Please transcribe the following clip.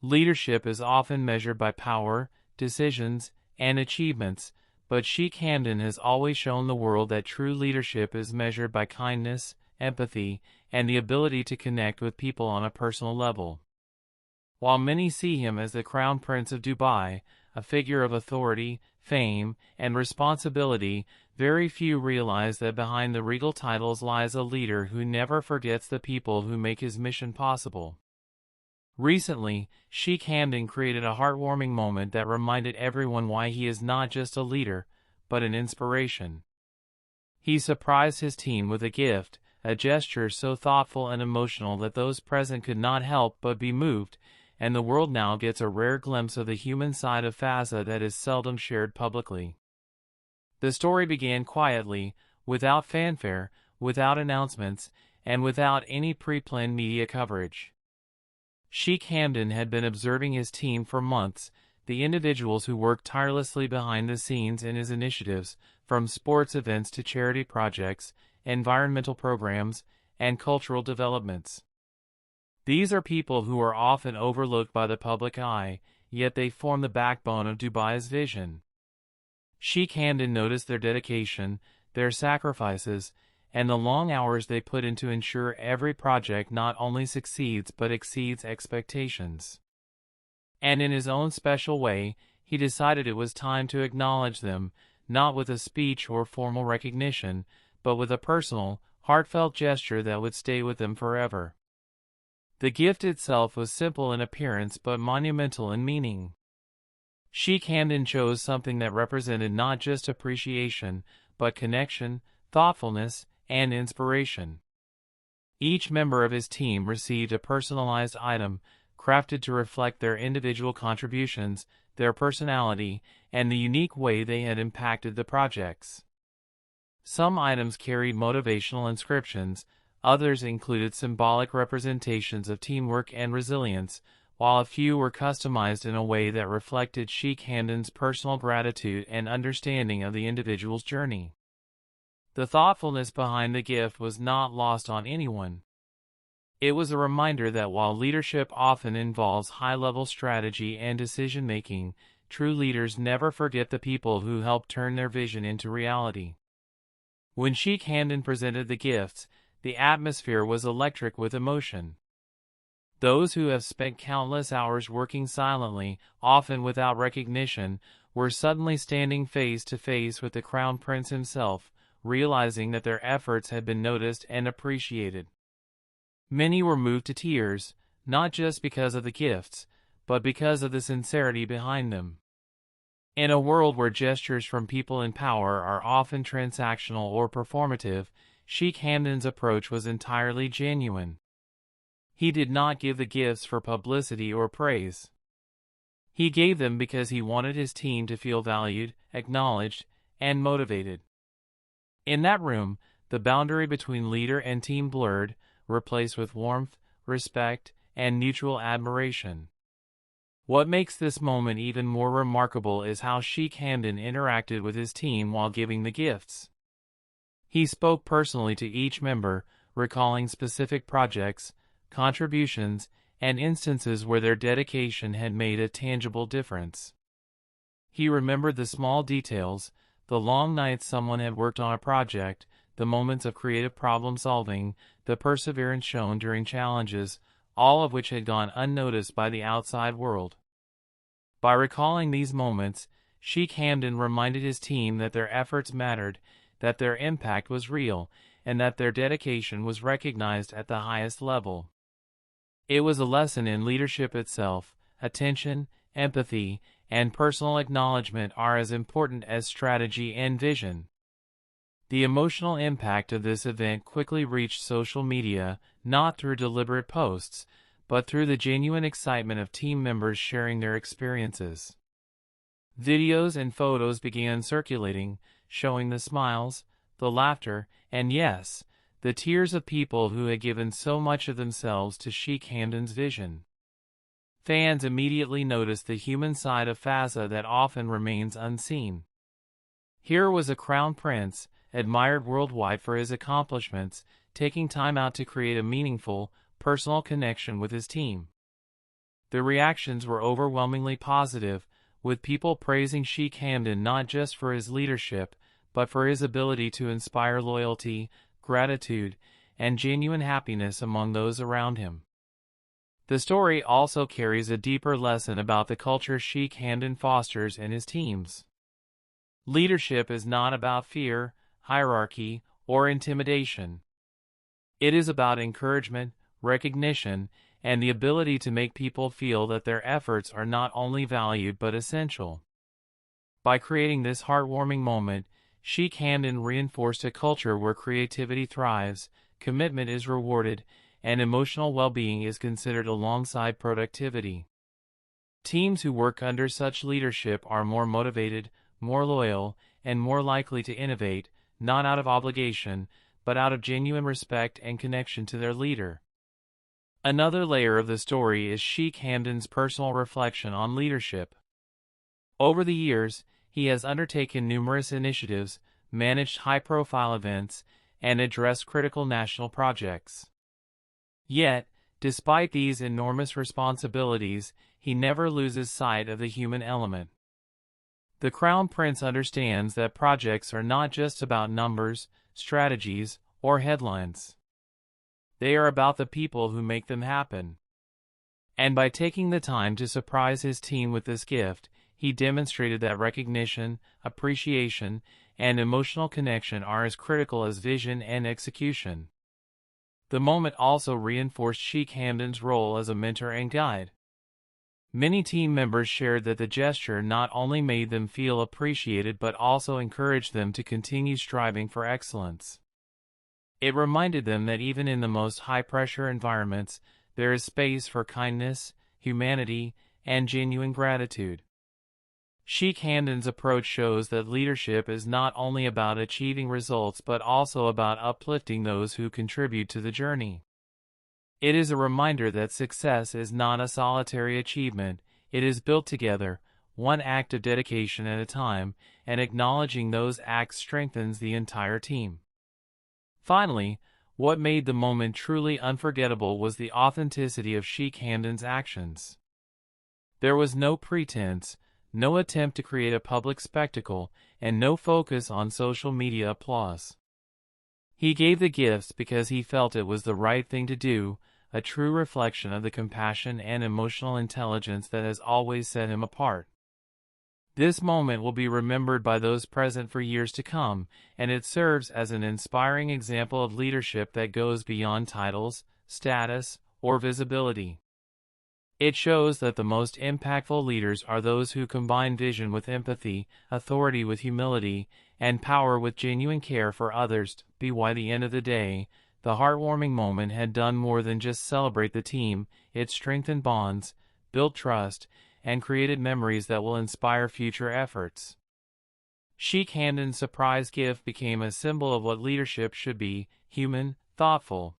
Leadership is often measured by power, decisions, and achievements, but Sheikh Hamdan has always shown the world that true leadership is measured by kindness, empathy, and the ability to connect with people on a personal level. While many see him as the Crown Prince of Dubai, a figure of authority, fame, and responsibility, very few realize that behind the regal titles lies a leader who never forgets the people who make his mission possible. Recently, Sheikh Hamdan created a heartwarming moment that reminded everyone why he is not just a leader, but an inspiration. He surprised his team with a gift, a gesture so thoughtful and emotional that those present could not help but be moved, and the world now gets a rare glimpse of the human side of Fazza that is seldom shared publicly. The story began quietly, without fanfare, without announcements, and without any pre-planned media coverage. Sheikh Hamdan had been observing his team for months, the individuals who worked tirelessly behind the scenes in his initiatives, from sports events to charity projects, environmental programs, and cultural developments. These are people who are often overlooked by the public eye, yet they form the backbone of Dubai's vision. Sheikh Hamdan noticed their dedication, their sacrifices, and the long hours they put in to ensure every project not only succeeds but exceeds expectations. And in his own special way, he decided it was time to acknowledge them, not with a speech or formal recognition, but with a personal, heartfelt gesture that would stay with them forever. The gift itself was simple in appearance but monumental in meaning. Sheikh Hamdan chose something that represented not just appreciation, but connection, thoughtfulness, and inspiration. Each member of his team received a personalized item, crafted to reflect their individual contributions, their personality, and the unique way they had impacted the projects. Some items carried motivational inscriptions, others included symbolic representations of teamwork and resilience, while a few were customized in a way that reflected Sheikh Hamdan's personal gratitude and understanding of the individual's journey. The thoughtfulness behind the gift was not lost on anyone. It was a reminder that while leadership often involves high-level strategy and decision-making, true leaders never forget the people who help turn their vision into reality. When Sheikh Hamdan presented the gifts, the atmosphere was electric with emotion. Those who have spent countless hours working silently, often without recognition, were suddenly standing face to face with the Crown Prince himself, realizing that their efforts had been noticed and appreciated. Many were moved to tears, not just because of the gifts, but because of the sincerity behind them. In a world where gestures from people in power are often transactional or performative, Sheikh Hamdan's approach was entirely genuine. He did not give the gifts for publicity or praise. He gave them because he wanted his team to feel valued, acknowledged, and motivated. In that room, the boundary between leader and team blurred, replaced with warmth, respect, and mutual admiration. What makes this moment even more remarkable is how Sheikh Hamdan interacted with his team while giving the gifts. He spoke personally to each member, recalling specific projects, contributions, and instances where their dedication had made a tangible difference. He remembered the small details, the long nights someone had worked on a project, the moments of creative problem-solving, the perseverance shown during challenges, all of which had gone unnoticed by the outside world. By recalling these moments, Sheikh Hamdan reminded his team that their efforts mattered, that their impact was real, and that their dedication was recognized at the highest level. It was a lesson in leadership itself. Attention, empathy, and personal acknowledgement are as important as strategy and vision. The emotional impact of this event quickly reached social media, not through deliberate posts, but through the genuine excitement of team members sharing their experiences. Videos and photos began circulating, showing the smiles, the laughter, and yes, the tears of people who had given so much of themselves to Sheikh Hamdan's vision. Fans immediately noticed the human side of Fazza that often remains unseen. Here was a crown prince, admired worldwide for his accomplishments, taking time out to create a meaningful, personal connection with his team. The reactions were overwhelmingly positive, with people praising Sheikh Hamdan not just for his leadership, but for his ability to inspire loyalty, gratitude, and genuine happiness among those around him. The story also carries a deeper lesson about the culture Sheikh Hamdan fosters in his teams. Leadership is not about fear, hierarchy, or intimidation. It is about encouragement, recognition, and the ability to make people feel that their efforts are not only valued but essential. By creating this heartwarming moment, Sheikh Hamdan reinforced a culture where creativity thrives, commitment is rewarded, and emotional well-being is considered alongside productivity. Teams who work under such leadership are more motivated, more loyal, and more likely to innovate, not out of obligation, but out of genuine respect and connection to their leader. Another layer of the story is Sheikh Hamdan's personal reflection on leadership. Over the years, he has undertaken numerous initiatives, managed high-profile events, and addressed critical national projects. Yet, despite these enormous responsibilities, he never loses sight of the human element. The Crown Prince understands that projects are not just about numbers, strategies, or headlines. They are about the people who make them happen. And by taking the time to surprise his team with this gift, he demonstrated that recognition, appreciation, and emotional connection are as critical as vision and execution. The moment also reinforced Sheikh Hamdan's role as a mentor and guide. Many team members shared that the gesture not only made them feel appreciated but also encouraged them to continue striving for excellence. It reminded them that even in the most high-pressure environments, there is space for kindness, humanity, and genuine gratitude. Sheikh Hamdan's approach shows that leadership is not only about achieving results but also about uplifting those who contribute to the journey. It is a reminder that success is not a solitary achievement, it is built together, one act of dedication at a time, and acknowledging those acts strengthens the entire team. Finally, what made the moment truly unforgettable was the authenticity of Sheikh Hamdan's actions. There was no pretense, no attempt to create a public spectacle, and no focus on social media applause. He gave the gifts because he felt it was the right thing to do, a true reflection of the compassion and emotional intelligence that has always set him apart. This moment will be remembered by those present for years to come, and it serves as an inspiring example of leadership that goes beyond titles, status, or visibility. It shows that the most impactful leaders are those who combine vision with empathy, authority with humility, and power with genuine care for others. By the end of the day, the heartwarming moment had done more than just celebrate the team, it strengthened bonds, built trust, and created memories that will inspire future efforts. Sheikh Hamdan's surprise gift became a symbol of what leadership should be: human, thoughtful,